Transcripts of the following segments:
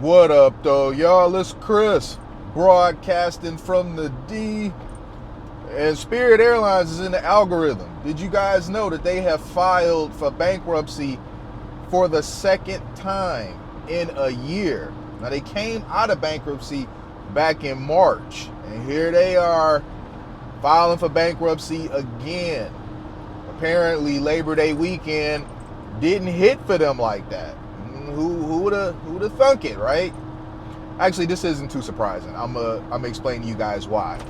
What up, though, y'all? It's Chris, broadcasting from the D. And Spirit Airlines is in the algorithm. Did you guys know that they have filed for bankruptcy for the second time in a year? Now, they came out of bankruptcy back in March, and here they are filing for bankruptcy again. Apparently, Labor Day weekend didn't hit for them like that. Who would have thunk it, right? Actually, this isn't too surprising. I'm explaining to you guys why.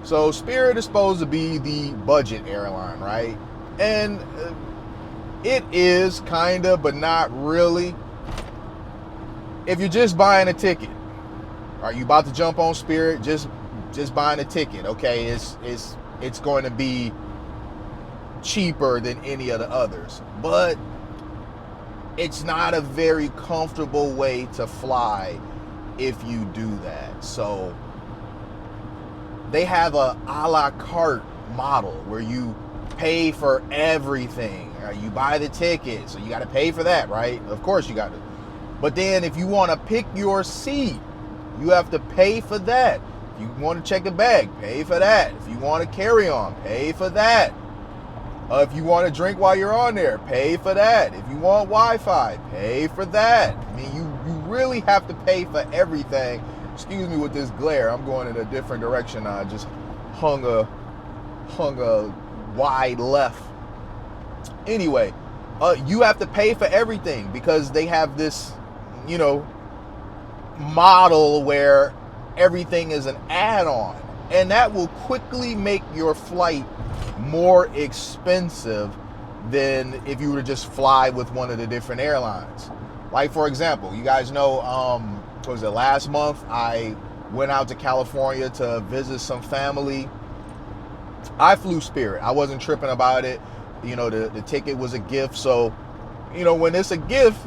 So Spirit is supposed to be the budget airline, right? And it is kind of, but not really. If you're just buying a ticket, are you about to jump on Spirit? Just buying a ticket, okay? It's going to be cheaper than any of the others, but it's not a very comfortable way to fly if you do that. So they have a la carte model where you pay for everything. You buy the ticket, so you got to pay for that, right? Of course you got to. But then if you want to pick your seat, you have to pay for that. If you want to check a bag, pay for that. If you want to carry on, pay for that. If you want to drink while you're on there, pay for that. If you want Wi-Fi, pay for that. I mean, you really have to pay for everything. Excuse me with this glare. I'm going in a different direction. I just hung a wide left. Anyway, you have to pay for everything because they have this, model where everything is an add-on, and that will quickly make your flight more expensive than if you were to just fly with one of the different airlines. Like, for example, you guys know, what was it, last month I went out to California to visit some family. I flew Spirit. I wasn't tripping about it. The ticket was a gift. So, when it's a gift,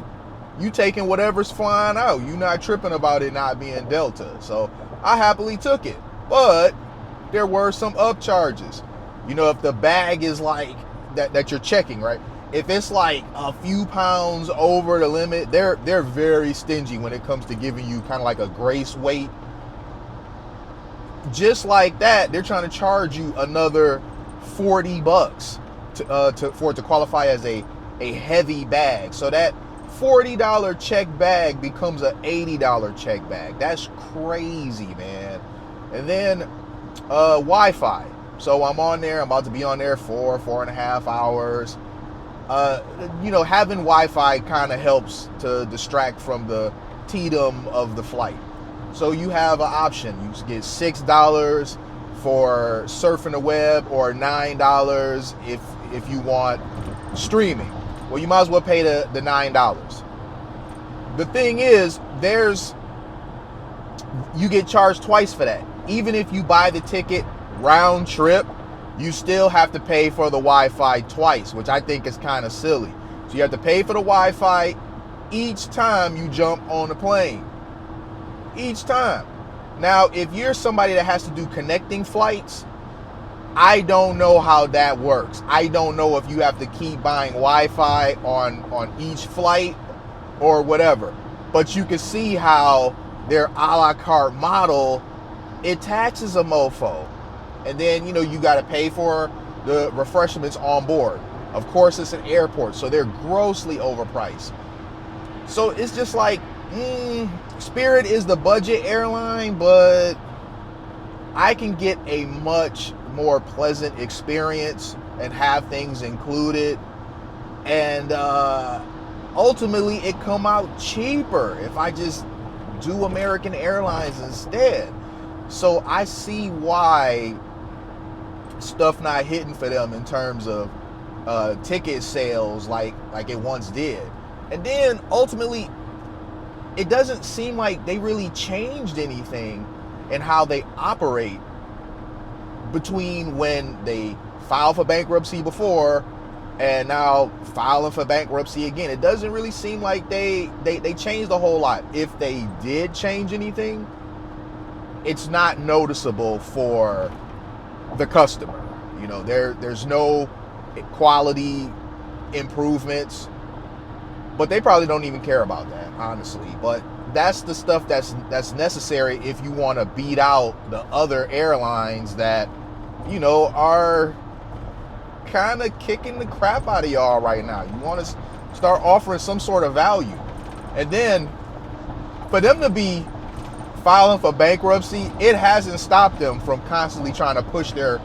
you taking whatever's flying out. You're not tripping about it not being Delta. So I happily took it. But there were some upcharges. If the bag is like that you're checking, right? If it's like a few pounds over the limit, they're very stingy when it comes to giving you kind of like a grace weight. Just like that, they're trying to charge you another $40 for it to qualify as a heavy bag. So that $40 check bag becomes an $80 check bag. That's crazy, man. And then Wi-Fi. So I'm on there. I'm about to be on there for 4.5 hours. Having Wi-Fi kind of helps to distract from the tedium of the flight. So you have an option. You get $6 for surfing the web, or $9 if you want streaming. Well, you might as well pay the $9. The thing is, you get charged twice for that. Even if you buy the ticket round trip, you still have to pay for the Wi-Fi twice, which I think is kind of silly. So you have to pay for the Wi-Fi each time you jump on the plane. Each time. Now, if you're somebody that has to do connecting flights, I don't know how that works. I don't know if you have to keep buying Wi-Fi on each flight or whatever. But you can see how their a la carte model, it taxes a mofo. And then, you got to pay for the refreshments on board. Of course, it's an airport, so they're grossly overpriced. So it's just like, Spirit is the budget airline, but I can get a much more pleasant experience and have things included. And ultimately, it come out cheaper if I just do American Airlines instead. So I see why stuff not hitting for them in terms of ticket sales like it once did. And then ultimately, it doesn't seem like they really changed anything in how they operate between when they filed for bankruptcy before and now filing for bankruptcy again. It doesn't really seem like they changed a whole lot. If they did change anything, it's not noticeable for the customer. There's no quality improvements. But they probably don't even care about that, honestly. But that's the stuff that's necessary if you want to beat out the other airlines that, are kind of kicking the crap out of y'all right now. You want to start offering some sort of value. And then for them to be filing for bankruptcy, it hasn't stopped them from constantly trying to push their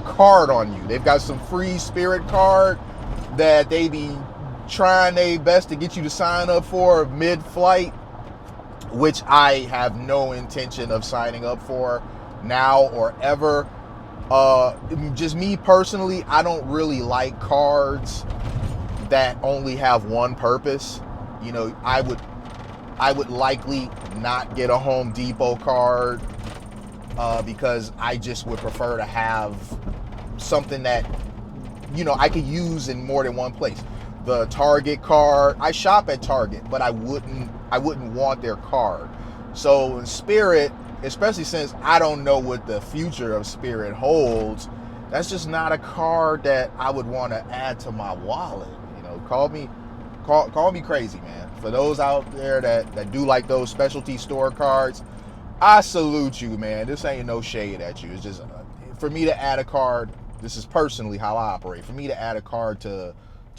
card on you. They've got some free Spirit card that they be trying their best to get you to sign up for mid-flight, which I have no intention of signing up for now or ever. Just me personally, I don't really like cards that only have one purpose. I would likely not get a Home Depot card because I just would prefer to have something that I could use in more than one place. The Target card, I shop at Target, but I wouldn't want their card. So Spirit, especially since I don't know what the future of Spirit holds, that's just not a card that I would want to add to my wallet. Call me crazy, man. For those out there that do like those specialty store cards, I salute you, man. This ain't no shade at you. It's just for me to add a card. This is personally how I operate. For me to add a card to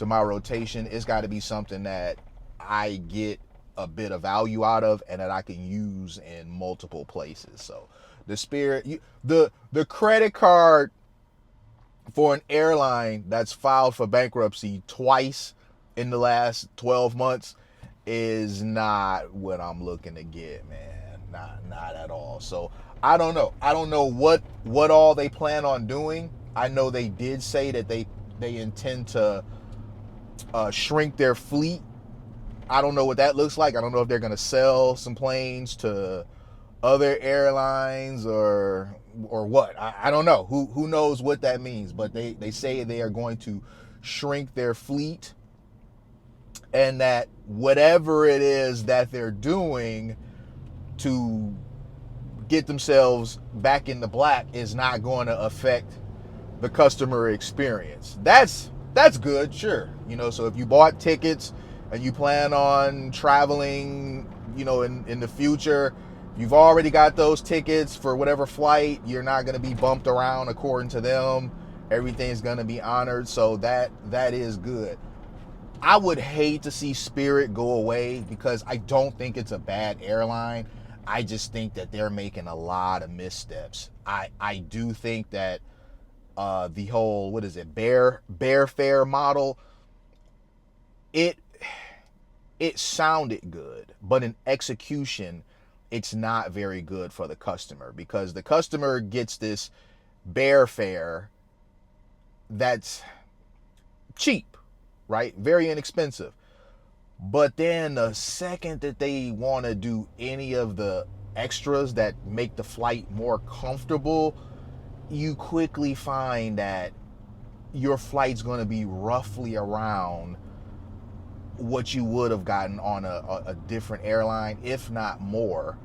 my rotation, it's got to be something that I get a bit of value out of and that I can use in multiple places. So the Spirit, the credit card for an airline that's filed for bankruptcy twice in the last 12 months is not what I'm looking to get, man. Not at all. So I don't know what all they plan on doing. I know they did say that they intend to shrink their fleet. I don't know what that looks like. I don't know if they're going to sell some planes to other airlines or what. I don't know. Who knows what that means? But they say they are going to shrink their fleet, and that whatever it is that they're doing to get themselves back in the black is not going to affect the customer experience. That's good, sure. So if you bought tickets and you plan on traveling, in the future, you've already got those tickets for whatever flight, you're not going to be bumped around according to them. Everything's going to be honored. So that is good. I would hate to see Spirit go away because I don't think it's a bad airline. I just think that they're making a lot of missteps. I do think that the whole, bear fare model, it sounded good, but in execution, it's not very good for the customer because the customer gets this bear fare that's cheap, right? Very inexpensive. But then the second that they want to do any of the extras that make the flight more comfortable, you quickly find that your flight's going to be roughly around what you would have gotten on a different airline, if not more.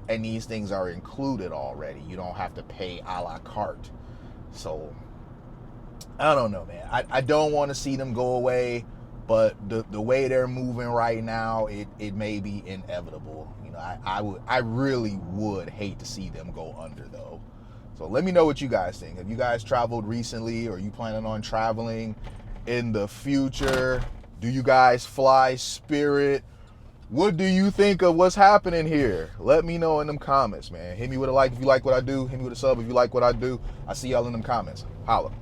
And these things are included already. You don't have to pay a la carte. So I don't know, man. I don't want to see them go away, but the way they're moving right now, it may be inevitable. I really would hate to see them go under though. So let me know what you guys think. Have you guys traveled recently, or are you planning on traveling in the future? Do you guys fly Spirit? What do you think of what's happening here? Let me know in them comments, man. Hit me with a like if you like what I do. Hit me with a sub if you like what I do. I see y'all in them comments. Holla.